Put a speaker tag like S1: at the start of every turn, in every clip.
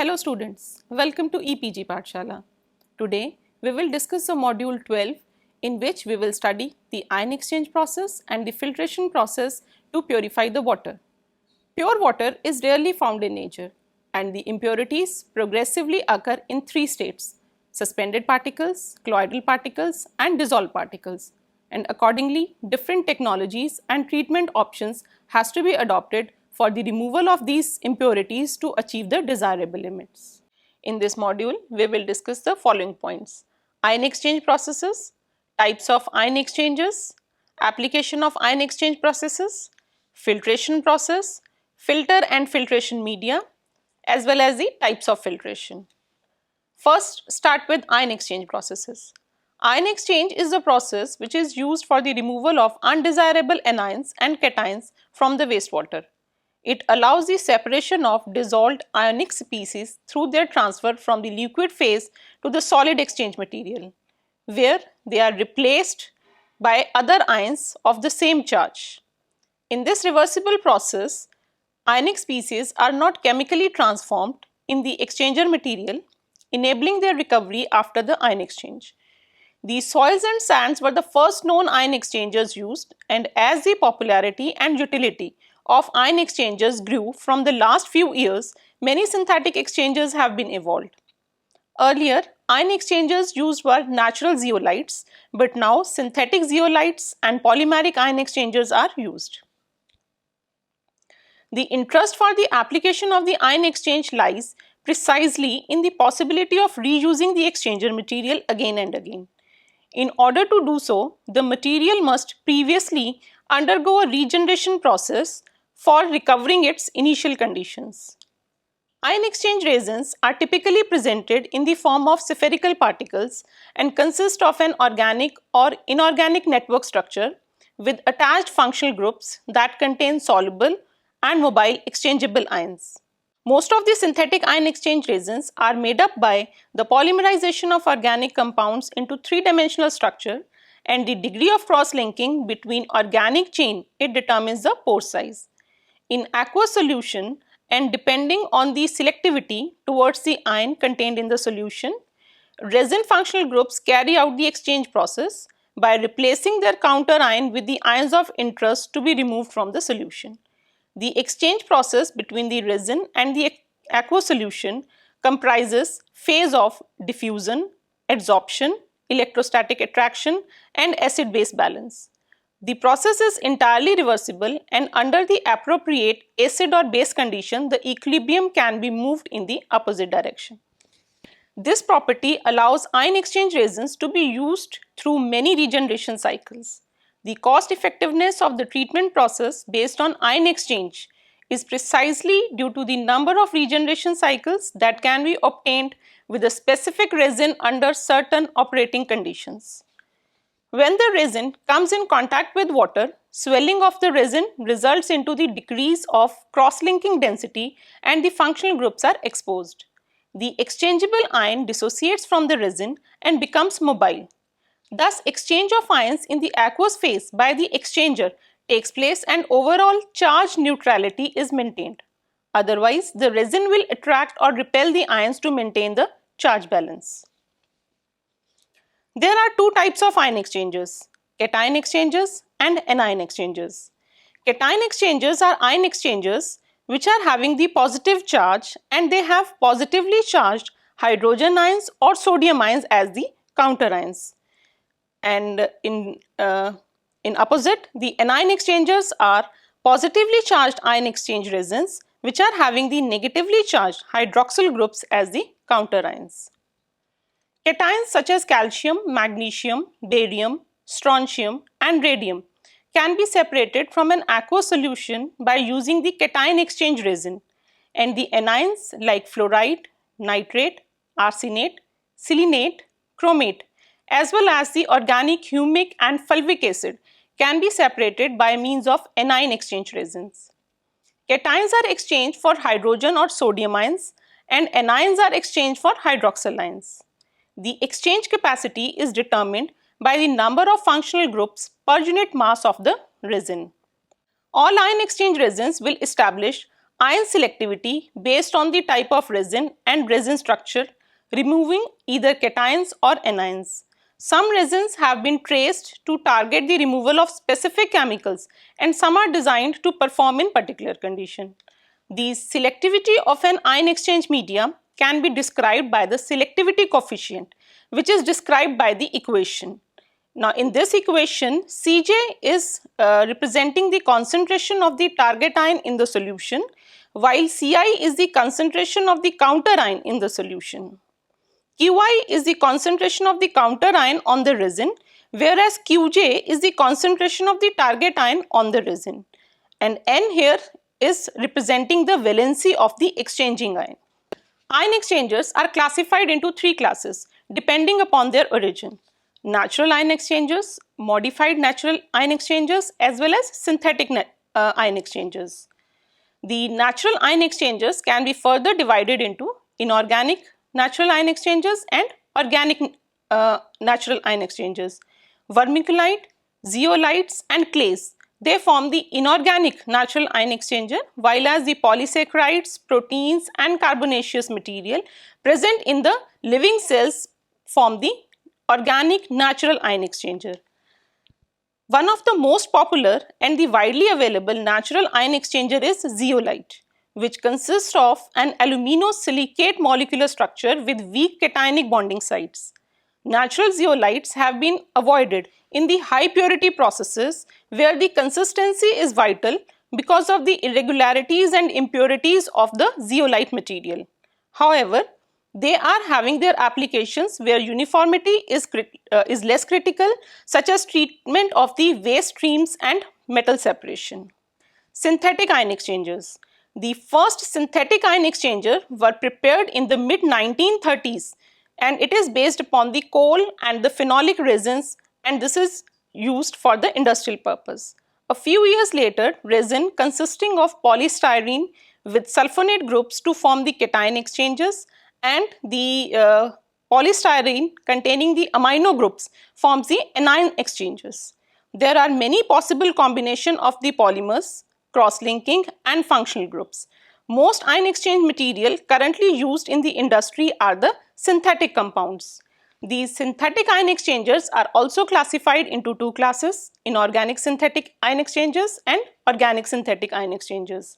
S1: Hello students, welcome to EPG Pathshala. Today we will discuss the module 12 in which we will study the ion exchange process and the filtration process to purify the water. Pure water is rarely found in nature and the impurities progressively occur in three states: suspended particles, colloidal particles and dissolved particles, and accordingly different technologies and treatment options has to be adopted for the removal of these impurities to achieve the desirable limits. In this module, we will discuss the following points: ion exchange processes, types of ion exchanges, application of ion exchange processes, filtration process, filter and filtration media, as well as the types of filtration. First, start with ion exchange processes. Ion exchange is the process which is used for the removal of undesirable anions and cations from the wastewater. It allows the separation of dissolved ionic species through their transfer from the liquid phase to the solid exchange material, where they are replaced by other ions of the same charge. In this reversible process, ionic species are not chemically transformed in the exchanger material, enabling their recovery after the ion exchange. The soils and sands were the first known ion exchangers used, and as the popularity and utility of ion exchangers grew from the last few years, many synthetic exchangers have been evolved. Earlier, ion exchangers used were natural zeolites, but now synthetic zeolites and polymeric ion exchangers are used. The interest for the application of the ion exchange lies precisely in the possibility of reusing the exchanger material again and again. In order to do so, the material must previously undergo a regeneration process for recovering its initial conditions. Ion exchange resins are typically presented in the form of spherical particles and consist of an organic or inorganic network structure with attached functional groups that contain soluble and mobile exchangeable ions. Most of the synthetic ion exchange resins are made up by the polymerization of organic compounds into three-dimensional structure, and the degree of cross-linking between organic chain it determines the pore size. In aqueous solution, and depending on the selectivity towards the ion contained in the solution, resin functional groups carry out the exchange process by replacing their counter ion with the ions of interest to be removed from the solution. The exchange process between the resin and the aqueous solution comprises phase of diffusion, adsorption, electrostatic attraction, and acid-base balance. The process is entirely reversible, and under the appropriate acid or base condition, the equilibrium can be moved in the opposite direction. This property allows ion exchange resins to be used through many regeneration cycles. The cost effectiveness of the treatment process based on ion exchange is precisely due to the number of regeneration cycles that can be obtained with a specific resin under certain operating conditions. When the resin comes in contact with water, swelling of the resin results into the decrease of cross-linking density and the functional groups are exposed. The exchangeable ion dissociates from the resin and becomes mobile. Thus, exchange of ions in the aqueous phase by the exchanger takes place and overall charge neutrality is maintained. Otherwise, the resin will attract or repel the ions to maintain the charge balance. There are two types of ion exchangers: cation exchangers and anion exchangers. Cation exchangers are ion exchangers which are having the positive charge, and they have positively charged hydrogen ions or sodium ions as the counter ions. And in opposite, the anion exchangers are positively charged ion exchange resins which are having the negatively charged hydroxyl groups as the counter ions. Cations such as calcium, magnesium, barium, strontium and radium can be separated from an aqueous solution by using the cation exchange resin, and the anions like fluoride, nitrate, arsenate, selenate, chromate, as well as the organic humic and fulvic acid can be separated by means of anion exchange resins. Cations are exchanged for hydrogen or sodium ions, and anions are exchanged for hydroxyl ions. The exchange capacity is determined by the number of functional groups per unit mass of the resin. All ion exchange resins will establish ion selectivity based on the type of resin and resin structure, removing either cations or anions. Some resins have been traced to target the removal of specific chemicals, and some are designed to perform in particular condition. The selectivity of an ion exchange media can be described by the selectivity coefficient, which is described by the equation. Now, in this equation, Cj is representing the concentration of the target ion in the solution, while Ci is the concentration of the counter ion in the solution. Qi is the concentration of the counter ion on the resin, whereas Qj is the concentration of the target ion on the resin. And N here is representing the valency of the exchanging ion. Ion exchangers are classified into three classes depending upon their origin: natural ion exchangers, modified natural ion exchangers, as well as synthetic ion exchangers. The natural ion exchangers can be further divided into inorganic natural ion exchangers and organic natural ion exchangers. Vermiculite, zeolites and clays, they form the inorganic natural ion exchanger, while as the polysaccharides, proteins and carbonaceous material present in the living cells form the organic natural ion exchanger. One of the most popular and the widely available natural ion exchanger is zeolite, which consists of an aluminosilicate molecular structure with weak cationic bonding sites. Natural zeolites have been avoided in the high purity processes where the consistency is vital because of the irregularities and impurities of the zeolite material. However, they are having their applications where uniformity is less critical, such as treatment of the waste streams and metal separation. Synthetic ion exchangers. The first synthetic ion exchanger were prepared in the mid-1930s, and it is based upon the coal and the phenolic resins, and this is used for the industrial purpose. A few years later, resin consisting of polystyrene with sulfonate groups to form the cation exchangers, and the polystyrene containing the amino groups forms the anion exchangers. There are many possible combinations of the polymers, cross-linking and functional groups. Most ion exchange material currently used in the industry are the synthetic compounds. These synthetic ion exchangers are also classified into two classes: inorganic synthetic ion exchangers and organic synthetic ion exchangers.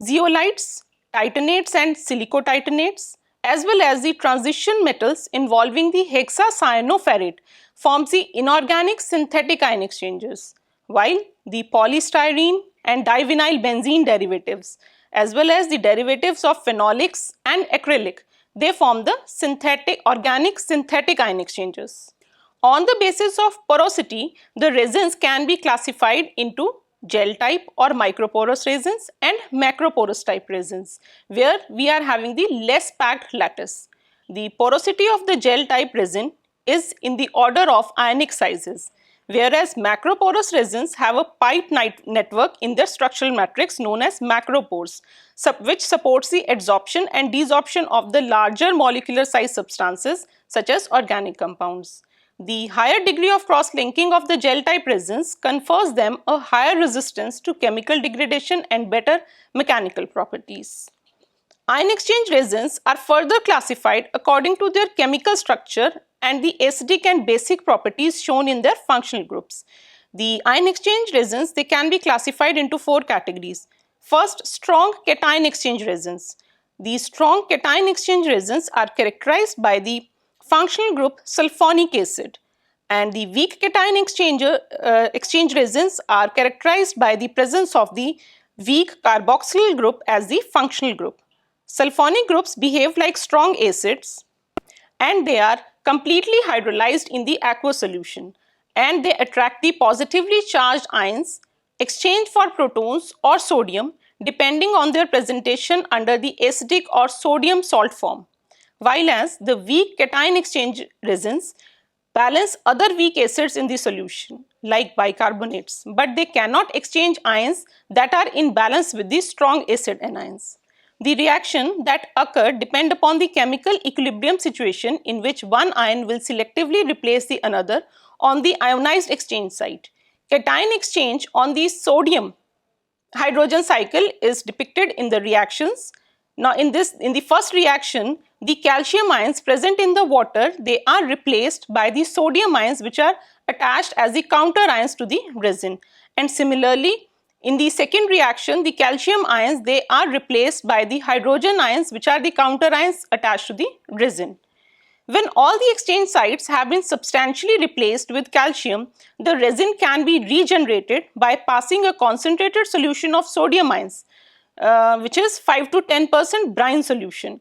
S1: Zeolites, titanates and silicotitanates, as well as the transition metals involving the hexacyanoferrate forms the inorganic synthetic ion exchangers, while the polystyrene and divinyl benzene derivatives, as well as the derivatives of phenolics and acrylic, they form the organic synthetic ion exchangers. On the basis of porosity, the resins can be classified into gel type or microporous resins and macroporous type resins, where we are having the less packed lattice. The porosity of the gel type resin is in the order of ionic sizes, whereas macroporous resins have a pipe network in their structural matrix known as macropores, which supports the adsorption and desorption of the larger molecular size substances such as organic compounds. The higher degree of cross-linking of the gel-type resins confers them a higher resistance to chemical degradation and better mechanical properties. Ion exchange resins are further classified according to their chemical structure and the acidic and basic properties shown in their functional groups. The ion exchange resins, they can be classified into four categories. First, strong cation exchange resins. These strong cation exchange resins are characterized by the functional group sulfonic acid, and the weak cation exchange resins are characterized by the presence of the weak carboxyl group as the functional group. Sulfonic groups behave like strong acids, and they are completely hydrolyzed in the aqueous solution, and they attract the positively charged ions, exchange for protons or sodium depending on their presentation under the acidic or sodium salt form. While as the weak cation exchange resins balance other weak acids in the solution like bicarbonates, but they cannot exchange ions that are in balance with the strong acid anions. The reaction that occur depend upon the chemical equilibrium situation in which one ion will selectively replace the another on the ionized exchange site. Cation exchange on the sodium hydrogen cycle is depicted in the reactions. Now in the first reaction, the calcium ions present in the water, they are replaced by the sodium ions which are attached as the counter ions to the resin. And similarly, in the second reaction, the calcium ions, they are replaced by the hydrogen ions which are the counter ions attached to the resin. When all the exchange sites have been substantially replaced with calcium, the resin can be regenerated by passing a concentrated solution of sodium ions, which is 5 to 10% brine solution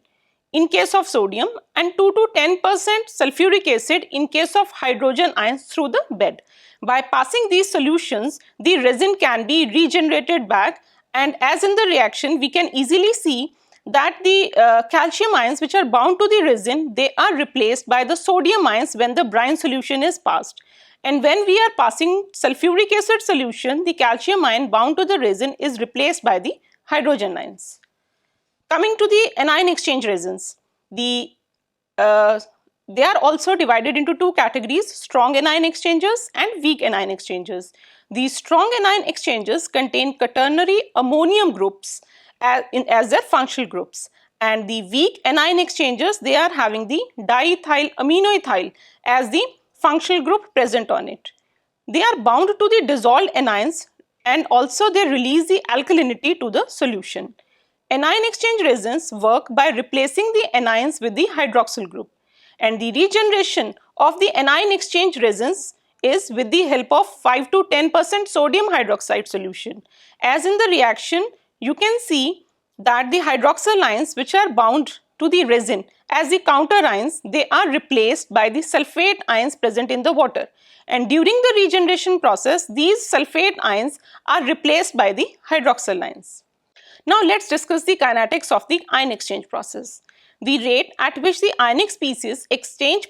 S1: in case of sodium and 2 to 10% sulfuric acid in case of hydrogen ions through the bed. By passing these solutions, the resin can be regenerated back, and as in the reaction, we can easily see that the calcium ions which are bound to the resin, they are replaced by the sodium ions when the brine solution is passed. And when we are passing sulfuric acid solution, the calcium ion bound to the resin is replaced by the hydrogen ions. Coming to the anion exchange resins, they are also divided into two categories: strong anion exchangers and weak anion exchangers. These strong anion exchangers contain quaternary ammonium groups as their functional groups, and the weak anion exchangers, they are having the diethyl aminoethyl as the functional group present on it. They are bound to the dissolved anions and also they release the alkalinity to the solution. Anion exchange resins work by replacing the anions with the hydroxyl group, and the regeneration of the anion exchange resins is with the help of 5 to 10% sodium hydroxide solution. As in the reaction, you can see that the hydroxyl ions which are bound to the resin as the counter ions, they are replaced by the sulfate ions present in the water, and during the regeneration process, these sulfate ions are replaced by the hydroxyl ions. Now let's discuss the kinetics of the ion exchange process. The rate at which the ionic species exchange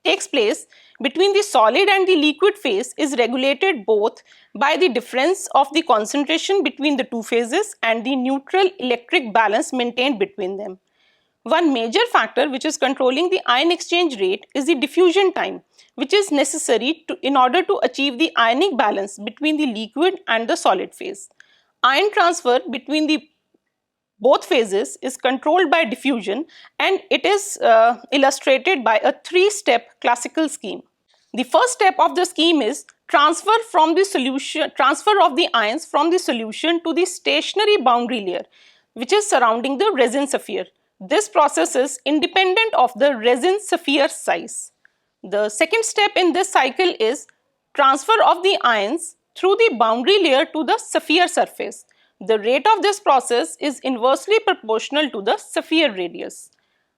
S1: takes place between the solid and the liquid phase is regulated both by the difference of the concentration between the two phases and the neutral electric balance maintained between them. One major factor which is controlling the ion exchange rate is the diffusion time, which is necessary in order to achieve the ionic balance between the liquid and the solid phase. Ion transfer between the both phases is controlled by diffusion, and it is illustrated by a three-step classical scheme. The first step of the scheme is transfer of the ions from the solution to the stationary boundary layer which is surrounding the resin sphere. This process is independent of the resin sphere size. The second step in this cycle is transfer of the ions through the boundary layer to the sphere surface. The rate of this process is inversely proportional to the sphere radius.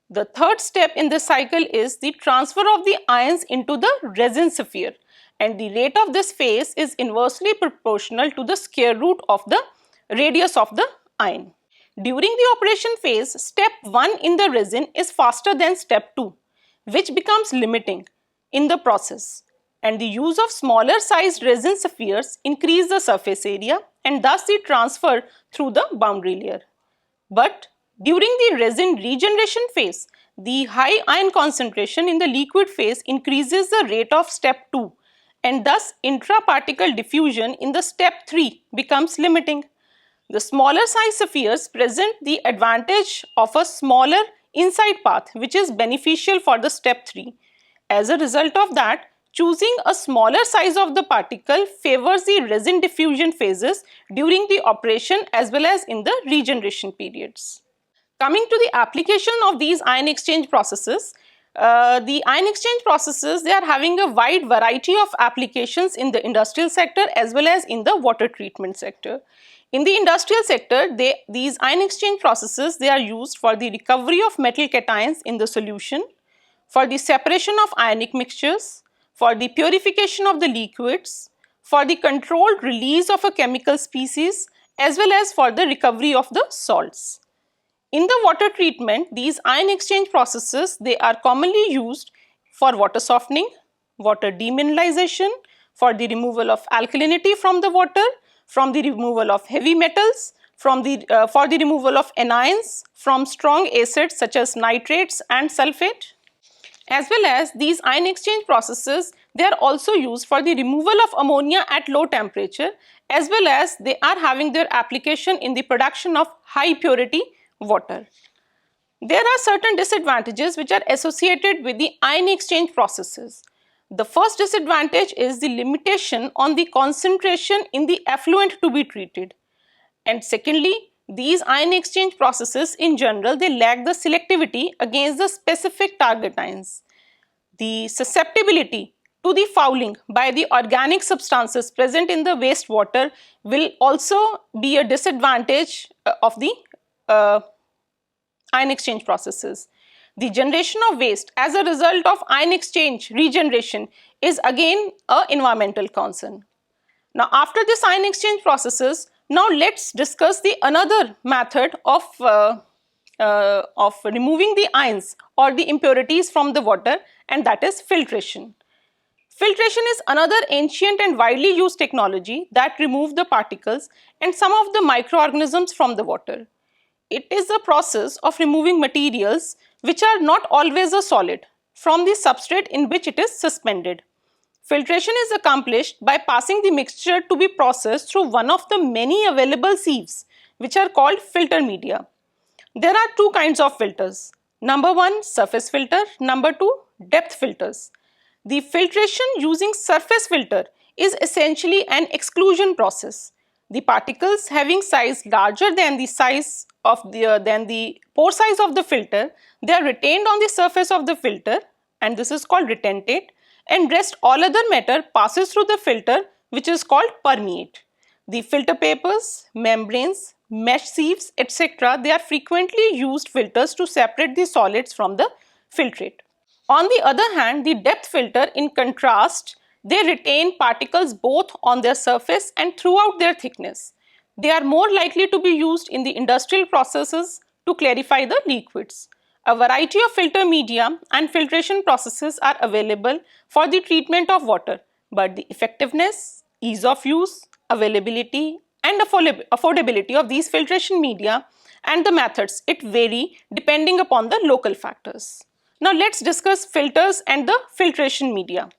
S1: The third step in this cycle is the transfer of the ions into the resin sphere, and the rate of this phase is inversely proportional to the square root of the radius of the ion. During the operation phase, step 1 in the resin is faster than step 2, which becomes limiting in the process, and the use of smaller sized resin spheres increase the surface area and thus the transfer through the boundary layer. But during the resin regeneration phase, the high ion concentration in the liquid phase increases the rate of step 2, and thus intraparticle diffusion in the step 3 becomes limiting. The smaller size spheres present the advantage of a smaller inside path, which is beneficial for the step 3. As a result of that, choosing a smaller size of the particle favors the resin diffusion phases during the operation as well as in the regeneration periods. Coming to the application of these ion exchange processes, the ion exchange processes, they are having a wide variety of applications in the industrial sector as well as in the water treatment sector. In the industrial sector, these ion exchange processes, they are used for the recovery of metal cations in the solution, for the separation of ionic mixtures, for the purification of the liquids, for the controlled release of a chemical species, as well as for the recovery of the salts. In the water treatment, these ion exchange processes, they are commonly used for water softening, water demineralization, for the removal of alkalinity from the water, from the removal of heavy metals, for the removal of anions from strong acids such as nitrates and sulfate. As well as these ion exchange processes, They are also used for the removal of ammonia at low temperature, as well as they are having their application in the production of high purity water. There are certain disadvantages which are associated with the ion exchange processes. The first disadvantage is the limitation on the concentration in the effluent to be treated. And secondly, these ion exchange processes in general, they lack the selectivity against the specific target ions. The susceptibility to the fouling by the organic substances present in the wastewater will also be a disadvantage of the ion exchange processes. The generation of waste as a result of ion exchange regeneration is again an environmental concern. Now, after this ion exchange processes, now let's discuss the another method of removing the ions or the impurities from the water, and that is filtration. Filtration is another ancient and widely used technology that removes the particles and some of the microorganisms from the water. It is the process of removing materials which are not always a solid from the substrate in which it is suspended. Filtration is accomplished by passing the mixture to be processed through one of the many available sieves which are called filter media. There are two kinds of filters. Number one, surface filter. Number two, depth filters. The filtration using surface filter is essentially an exclusion process. The particles having size larger than the size of the pore size of the filter, they are retained on the surface of the filter, and this is called retentate, and rest all other matter passes through the filter, which is called permeate. The filter papers, membranes, mesh sieves, etc., they are frequently used filters to separate the solids from the filtrate. On the other hand, the depth filter, in contrast, they retain particles both on their surface and throughout their thickness. They are more likely to be used in the industrial processes to clarify the liquids. A variety of filter media and filtration processes are available for the treatment of water, but the effectiveness, ease of use, availability, and affordability of these filtration media and the methods, it vary depending upon the local factors. Now let's discuss filters and the filtration media.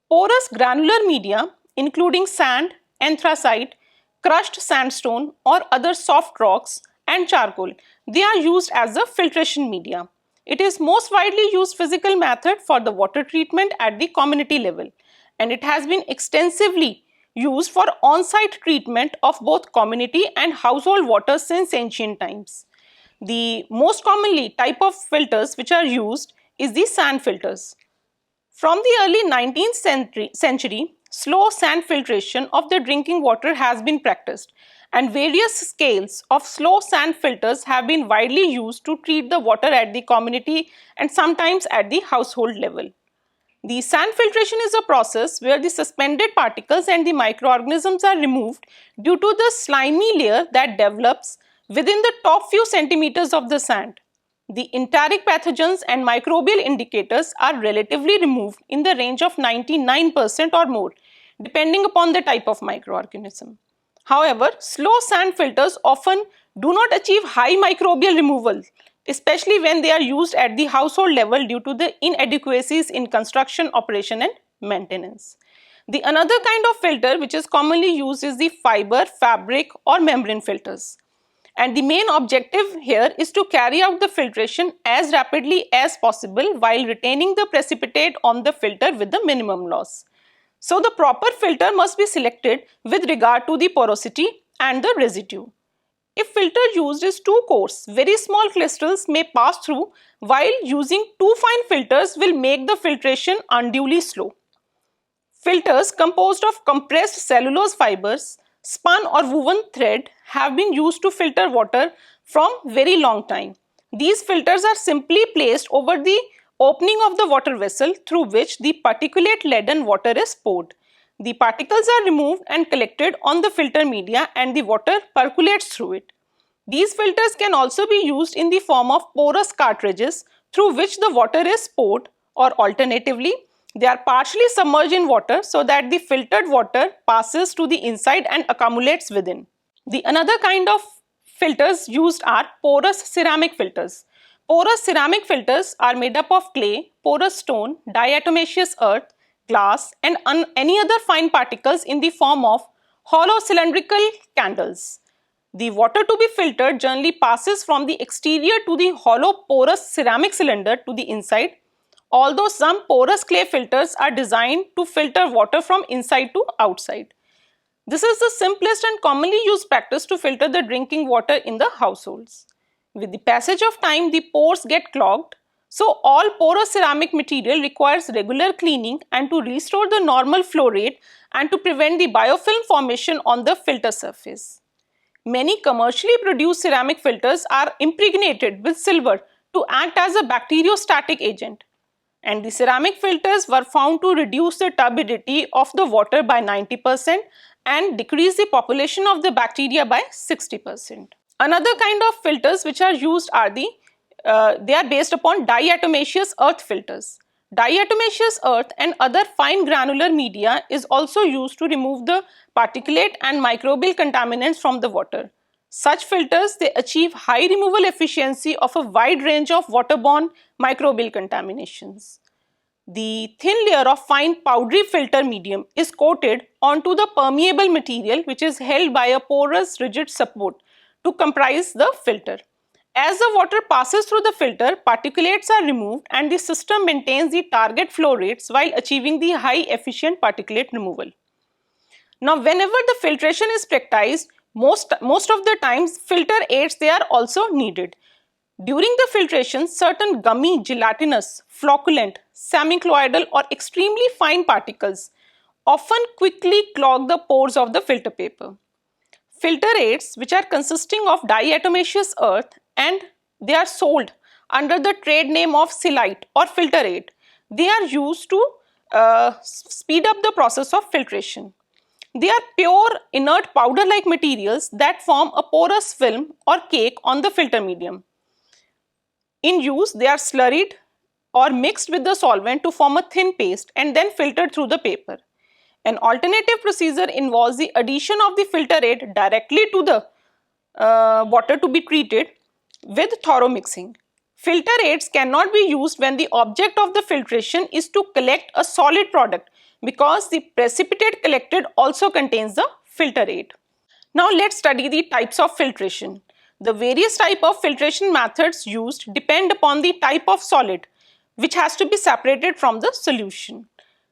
S1: Porous granular media, including sand, anthracite, crushed sandstone or other soft rocks, and charcoal, they are used as a filtration media. It is most widely used physical method for the water treatment at the community level, and it has been extensively used for on-site treatment of both community and household water since ancient times. The most commonly type of filters which are used is the sand filters. From the early 19th century, slow sand filtration of the drinking water has been practiced, and various scales of slow sand filters have been widely used to treat the water at the community and sometimes at the household level. The sand filtration is a process where the suspended particles and the microorganisms are removed due to the slimy layer that develops within the top few centimeters of the sand. The enteric pathogens and microbial indicators are relatively removed in the range of 99% or more, depending upon the type of microorganism. However, slow sand filters often do not achieve high microbial removal, especially when they are used at the household level due to the inadequacies in construction, operation, and maintenance. The another kind of filter which is commonly used is the fiber, fabric, or membrane filters. And the main objective here is to carry out the filtration as rapidly as possible while retaining the precipitate on the filter with the minimum loss. So the proper filter must be selected with regard to the porosity and the residue. If filter used is too coarse, very small crystals may pass through, while using too fine filters will make the filtration unduly slow. Filters composed of compressed cellulose fibers, spun or woven thread have been used to filter water from very long time. These filters are simply placed over the opening of the water vessel through which the particulate leaden water is poured. The particles are removed and collected on the filter media and the water percolates through it. These filters can also be used in the form of porous cartridges through which the water is poured, or alternatively, they are partially submerged in water so that the filtered water passes to the inside and accumulates within. The another kind of filters used are porous ceramic filters. Porous ceramic filters are made up of clay, porous stone, diatomaceous earth, glass, and any other fine particles in the form of hollow cylindrical candles. The water to be filtered generally passes from the exterior to the hollow porous ceramic cylinder to the inside, although some porous clay filters are designed to filter water from inside to outside. This is the simplest and commonly used practice to filter the drinking water in the households. With the passage of time, the pores get clogged, so all porous ceramic material requires regular cleaning and to restore the normal flow rate and to prevent the biofilm formation on the filter surface. Many commercially produced ceramic filters are impregnated with silver to act as a bacteriostatic agent, and the ceramic filters were found to reduce the turbidity of the water by 90% and decrease the population of the bacteria by 60%. Another kind of filters which are used are they are based upon diatomaceous earth filters. Diatomaceous earth and other fine granular media is also used to remove the particulate and microbial contaminants from the water. Such filters, they achieve high removal efficiency of a wide range of waterborne microbial contaminations. The thin layer of fine powdery filter medium is coated onto the permeable material which is held by a porous rigid support to comprise the filter. As the water passes through the filter, particulates are removed and the system maintains the target flow rates while achieving the high efficient particulate removal. Now, whenever the filtration is practiced, most of the times filter aids, they are also needed. During the filtration, certain gummy, gelatinous, flocculent, semi-colloidal or extremely fine particles often quickly clog the pores of the filter paper. Filter aids, which are consisting of diatomaceous earth and they are sold under the trade name of Silite or filter aid, they are used to speed up the process of filtration. They are pure inert powder-like materials that form a porous film or cake on the filter medium. In use, they are slurried or mixed with the solvent to form a thin paste and then filtered through the paper. An alternative procedure involves the addition of the filter aid directly to the water to be treated with thorough mixing. Filter aids cannot be used when the object of the filtration is to collect a solid product because the precipitate collected also contains the filter aid. Now let's study the types of filtration. The various type of filtration methods used depend upon the type of solid which has to be separated from the solution.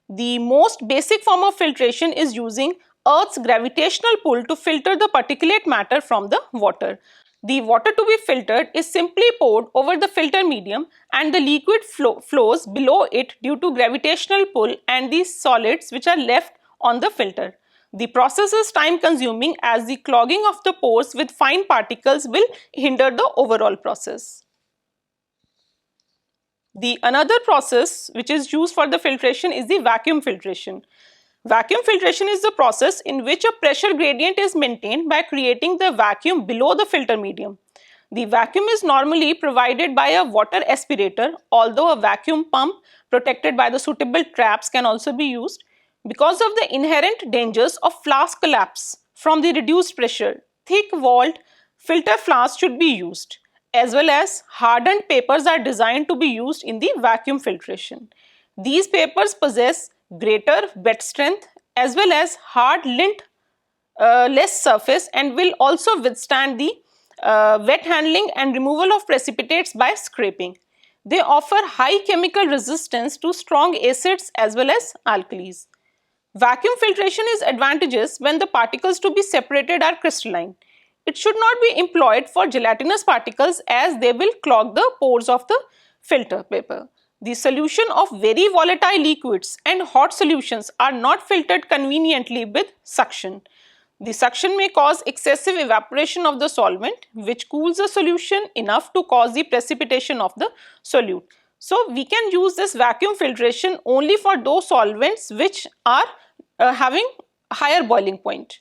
S1: The most basic form of filtration is using Earth's gravitational pull to filter the particulate matter from the water. The water to be filtered is simply poured over the filter medium and the liquid flows below it due to gravitational pull and the solids which are left on the filter. The process is time consuming as the clogging of the pores with fine particles will hinder the overall process. The another process which is used for the filtration is the vacuum filtration. Vacuum filtration is the process in which a pressure gradient is maintained by creating the vacuum below the filter medium. The vacuum is normally provided by a water aspirator, although a vacuum pump protected by the suitable traps can also be used. Because of the inherent dangers of flask collapse from the reduced pressure, thick-walled filter flasks should be used, as well as hardened papers are designed to be used in the vacuum filtration. These papers possess greater wet strength as well as hard lint-less surface and will also withstand the wet handling and removal of precipitates by scraping. They offer high chemical resistance to strong acids as well as alkalis. Vacuum filtration is advantageous when the particles to be separated are crystalline. It should not be employed for gelatinous particles as they will clog the pores of the filter paper. The solution of very volatile liquids and hot solutions are not filtered conveniently with suction. The suction may cause excessive evaporation of the solvent, which cools the solution enough to cause the precipitation of the solute. So, we can use this vacuum filtration only for those solvents which are having higher boiling point.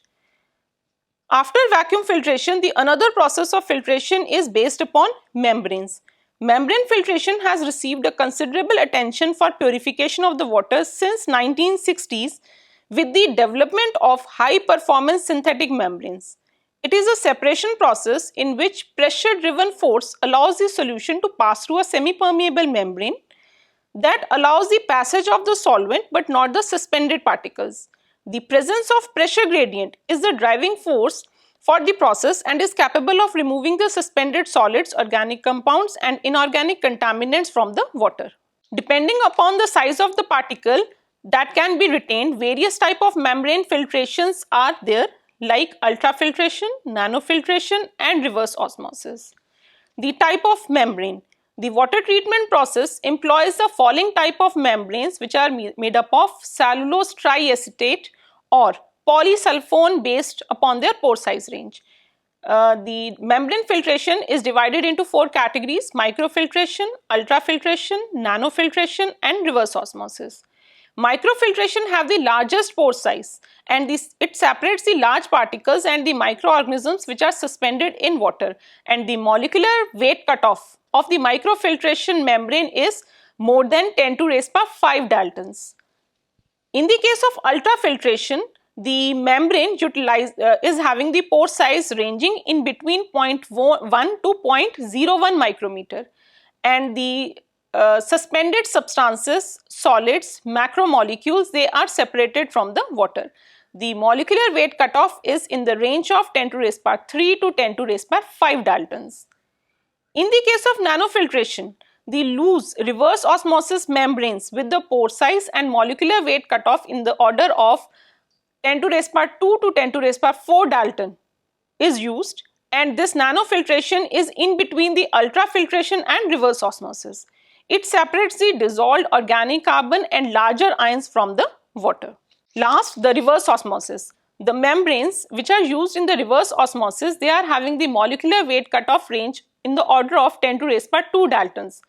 S1: After vacuum filtration, the another process of filtration is based upon membranes. Membrane filtration has received a considerable attention for purification of the water since 1960s with the development of high-performance synthetic membranes. It is a separation process in which pressure-driven force allows the solution to pass through a semi-permeable membrane. that allows the passage of the solvent but not the suspended particles. The presence of pressure gradient is the driving force for the process and is capable of removing the suspended solids, organic compounds and inorganic contaminants from the water. Depending upon the size of the particle that can be retained, various types of membrane filtrations are there, like ultrafiltration, nanofiltration and reverse osmosis. The type of membrane. The water treatment process employs the following type of membranes, which are made up of cellulose triacetate or polysulfone based upon their pore size range. The membrane filtration is divided into 4 categories: microfiltration, ultrafiltration, nanofiltration and reverse osmosis. Microfiltration have the largest pore size and it separates the large particles and the microorganisms which are suspended in water, and the molecular weight cutoff of the microfiltration membrane is more than 10 to raise power 5 Daltons. In the case of ultrafiltration, the membrane is having the pore size ranging in between 0.1 to 0.01 micrometer, and the suspended substances, solids, macromolecules, they are separated from the water. The molecular weight cutoff is in the range of 10 to raise power 3 to 10 to raise power 5 Daltons. In the case of nanofiltration, the loose reverse osmosis membranes with the pore size and molecular weight cutoff in the order of 10 to raise power 2 to 10 to raise power 4 Dalton is used, and this nanofiltration is in between the ultrafiltration and reverse osmosis. It separates the dissolved organic carbon and larger ions from the water. Last, the reverse osmosis. The membranes which are used in the reverse osmosis, they are having the molecular weight cutoff range in the order of 10 to raise power 2 Daltons.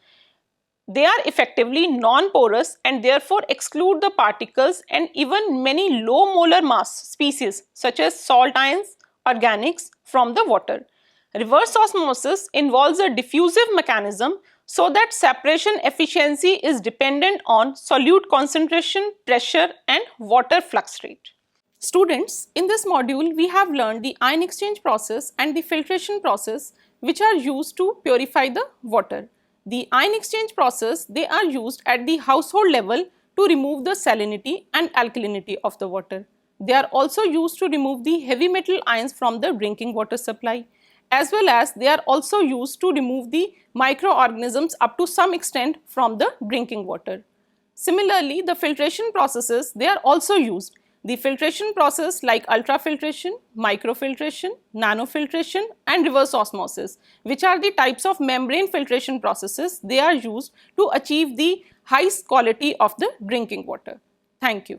S1: They are effectively non-porous and therefore exclude the particles and even many low molar mass species such as salt ions, organics from the water. Reverse osmosis involves a diffusive mechanism so that separation efficiency is dependent on solute concentration, pressure and water flux rate. Students, in this module we have learned the ion exchange process and the filtration process which are used to purify the water. The ion exchange process, they are used at the household level to remove the salinity and alkalinity of the water. They are also used to remove the heavy metal ions from the drinking water supply, as well as they are also used to remove the microorganisms up to some extent from the drinking water. Similarly, the filtration processes, they are also used. The filtration process like ultrafiltration, microfiltration, nanofiltration and reverse osmosis, which are the types of membrane filtration processes, they are used to achieve the highest quality of the drinking water. Thank you.